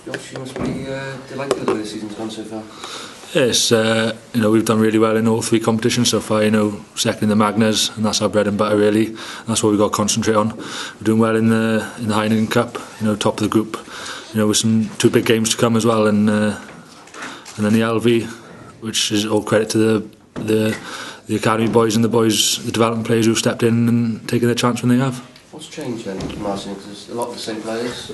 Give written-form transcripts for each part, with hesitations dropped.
Josh, you must be delighted with the way the season's gone so far. Yes, we've done really well in all three competitions so far. Second in the Magners, and that's our bread and butter really. And that's what we've got to concentrate on. We're doing well in the Heineken Cup, top of the group. With some two big games to come as well, and then the LV, which is all credit to the academy boys and the development players who've stepped in and taken their chance when they have. What's changed then, Martin? Because there's a lot of the same players.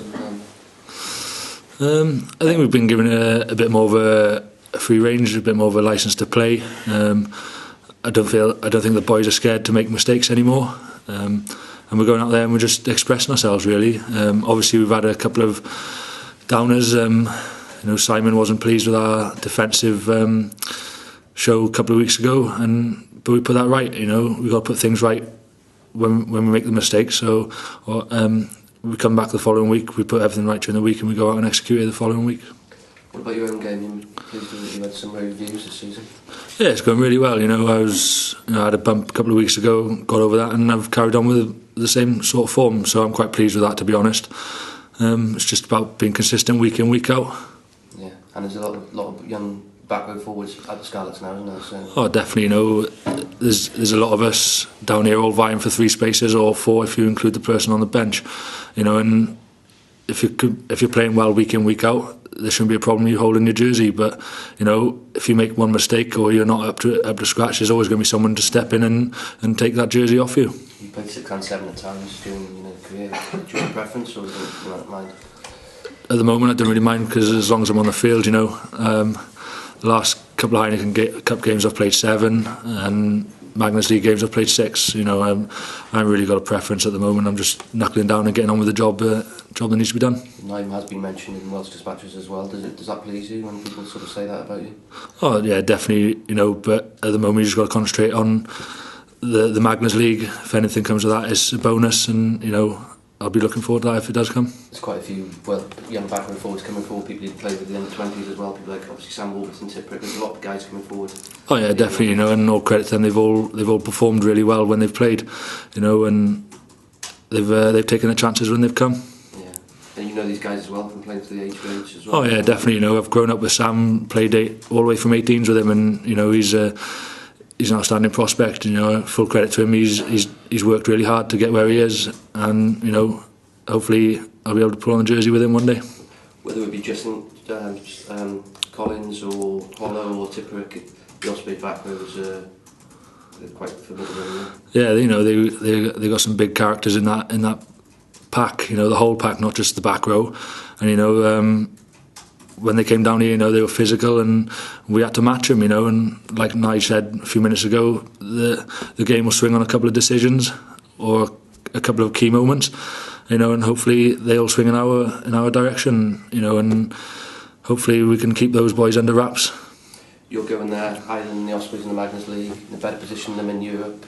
I think we've been given a bit more of a free range, a bit more of a licence to play. I don't think the boys are scared to make mistakes anymore, and we're going out there and we're just expressing ourselves really. Obviously we've had a couple of downers. Simon wasn't pleased with our defensive show a couple of weeks ago, but we put that right. We've got to put things right when we make the mistakes. So we come back the following week, we put everything right during the week, and we go out and execute it the following week. What about your own game? You had some reviews this season. Yeah, it's going really well. I had a bump a couple of weeks ago, got over that, and I've carried on with the same sort of form. So I'm quite pleased with that, to be honest. It's just about being consistent week in, week out. Yeah, and there's a lot of young back row forwards at the Scarlets now, isn't there? So. Oh, definitely. There's a lot of us down here all vying for 3 spaces, or 4 if you include the person on the bench. And if you're playing well week in, week out, there shouldn't be a problem you holding your jersey. But if you make one mistake or you're not up to scratch, there's always going to be someone to step in and take that jersey off you. You played 6 and 7 at times during your career. Do you have a preference, or do you not mind? At the moment, I don't really mind, because as long as I'm on the field, the last couple of Heineken Cup games I've played 7, and Magnus League games I've played 6. I haven't really got a preference at the moment. I'm just knuckling down and getting on with the job that needs to be done. Name has been mentioned in Welsh dispatches as well. Does that please you when people sort of say that about you? Oh yeah, definitely. But at the moment you just got to concentrate on the Magnus League. If anything comes of that, it's a bonus, and I'll be looking forward to that if it does come. There's quite a few young back row forwards coming forward, people who played with the under-20s as well, people like obviously Sam Warburton, Tipperick. There's a lot of guys coming forward. Oh yeah, definitely, and all credit to them. They've all performed really well when they've played, and they've taken their chances when they've come. Yeah, and these guys as well from playing to the age range as well. Oh yeah, definitely. I've grown up with Sam, played all the way from 18s with him, and he's an outstanding prospect. Full credit to him. He's worked really hard to get where he is, and hopefully I'll be able to pull on the jersey with him one day. Whether it be Justin Collins or Hollow or Tipperick, the Osprey back rows are quite familiar. Yeah, they got some big characters in that pack. The whole pack, not just the back row. And when they came down here, they were physical, and we had to match them, and like Nige said a few minutes ago, the game will swing on a couple of decisions or a couple of key moments, and hopefully they'll swing in our direction, and hopefully we can keep those boys under wraps. You're going there, higher than the Ospreys in the Magnus League, in a better position than them in Europe.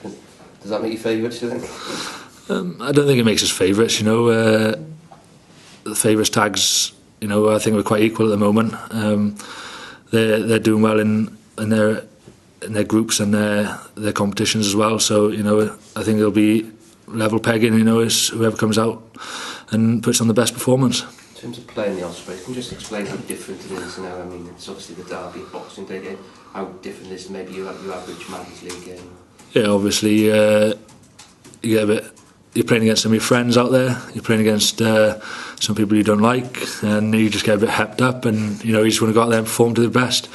Does that make you favourites, do you think? I don't think it makes us favourites, the favourites tags, I think we're quite equal at the moment. They're doing well in their groups and their competitions as well. So I think it'll be level pegging. Is whoever comes out and puts on the best performance. In terms of playing the Ospreys, can you just explain how different it is? It's obviously the Derby Boxing Day game. How different is maybe your average Magnus League game? Yeah, obviously you get a bit. You're playing against some of your friends out there. You're playing against some people you don't like, and you just get a bit hepped up, and you just want to go out there and perform to the best.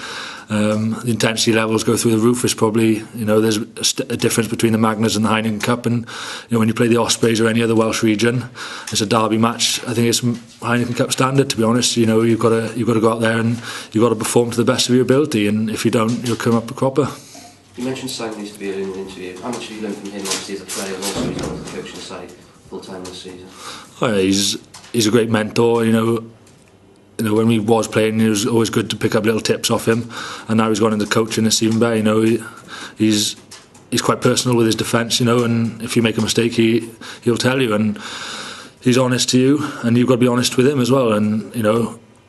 The intensity levels go through the roof. It's probably there's a difference between the Magners and the Heineken Cup, and when you play the Ospreys or any other Welsh region, it's a derby match. I think it's Heineken Cup standard, to be honest. You've got to go out there and you've got to perform to the best of your ability, and if you don't, you'll come up a cropper. You mentioned Simon used to be in an interview. How much have you learned from him, obviously, as a player, and also he's on the coaching side full-time this season? Oh, yeah, he's a great mentor. When he was playing, it was always good to pick up little tips off him, and now he's gone into coaching, it's even better. He's quite personal with his defence, and if you make a mistake, he'll tell you, and he's honest to you, and you've got to be honest with him as well. And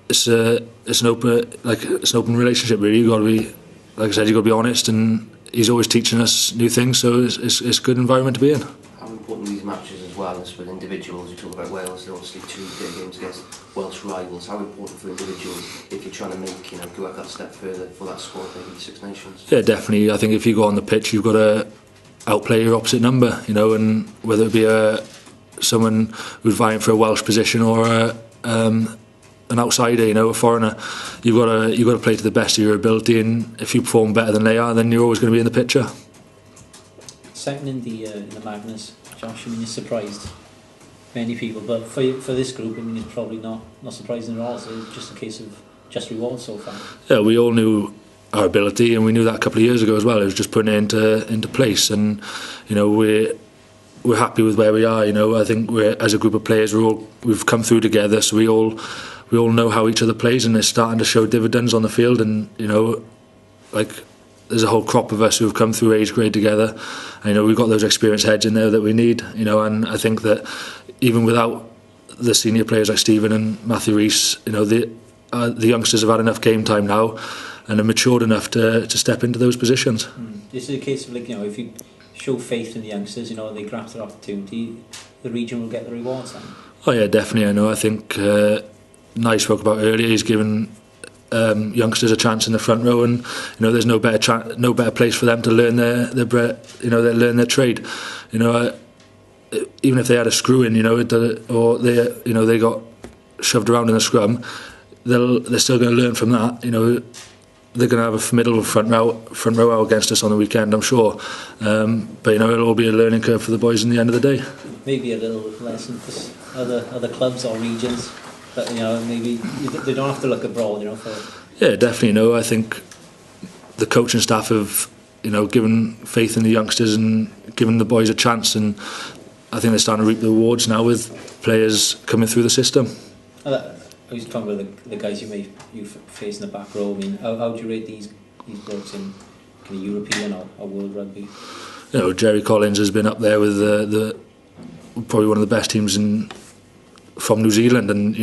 it's an open relationship, really. You've got to be, like I said, you've got to be honest, and he's always teaching us new things, so it's a good environment to be in. How important these matches as well? well as with individuals. You talk about Wales, they're obviously 2 big games against Welsh rivals. How important for individuals if you're trying to make, go out that step further for that squad, maybe Six Nations? Yeah, definitely. I think if you go on the pitch, you've got to outplay your opposite number, and whether it be someone who's vying for a Welsh position or an outsider, a foreigner, you've got to play to the best of your ability, and if you perform better than they are, then you're always going to be in the picture. Second in the Magnus, Josh, you surprised many people, but for this group, it's probably not surprising at all. So it's just a case of just reward so far. Yeah, we all knew our ability, and we knew that a couple of years ago as well. It was just putting it into place, and we're happy with where we are. I think as a group of players, we've come through together, so we all know how each other plays, and it's starting to show dividends on the field. And there's a whole crop of us who've come through age grade together. And, we've got those experienced heads in there that we need. And I think that even without the senior players like Stephen and Matthew Rees, the youngsters have had enough game time now and are matured enough to step into those positions. This is a case of if you show faith in the youngsters, they grab their opportunity, the region will get the rewards then. Oh yeah, definitely. I know. I think Nye spoke about earlier. He's given youngsters a chance in the front row, and there's no better place for them to learn their trade. Even if they had a screw in, or they got shoved around in a scrum, they're still going to learn from that. They're going to have a formidable front row against us on the weekend, I'm sure. But it'll all be a learning curve for the boys in the end of the day. Maybe a little lesson for other clubs or regions, but maybe they don't have to look abroad. Yeah, definitely. I think the coaching staff have given faith in the youngsters and given the boys a chance, and I think they're starting to reap the rewards now with players coming through the system. I was talking about the guys you face in the back row. How do you rate these blokes in kind of European or world rugby? Jerry Collins has been up there with probably one of the best teams from New Zealand, and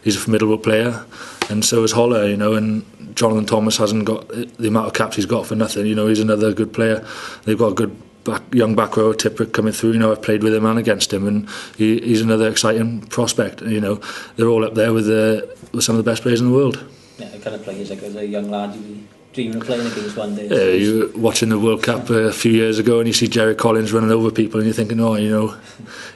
he's a formidable player, and so is Holler, and Jonathan Thomas hasn't got the amount of caps he's got for nothing. He's another good player. They've got a good young back row, Tipperick coming through. I've played with him and against him, and he's another exciting prospect. They're all up there with some of the best players in the world. Yeah, the kind of players as a young lad you'd be dreaming of playing against one day. Yeah, you're watching the World Cup a few years ago, and you see Jerry Collins running over people, and you're thinking, you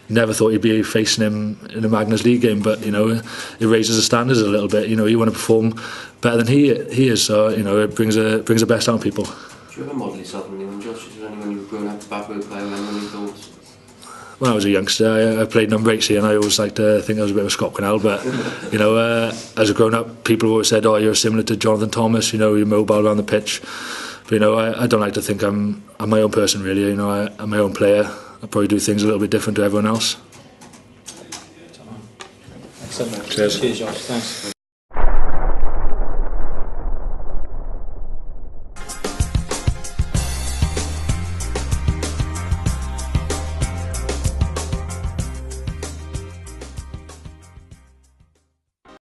never thought you'd be facing him in a Magnus League game, but it raises the standards a little bit. You want to perform better than he is, so it brings the best out of people. Do you ever model yourself in anyone, Josh? Is there anyone you were growing up a back row player, anyone you thought? When I was a youngster, I played number 8, and I always liked to think I was a bit of a Scott Canal, but as a grown up, people have always said, you're similar to Jonathan Thomas, you're mobile around the pitch. But I don't like to think I'm my own person, really. I'm my own player. I probably do things a little bit different to everyone else. Excellent. Cheers. Cheers, Josh. Thanks.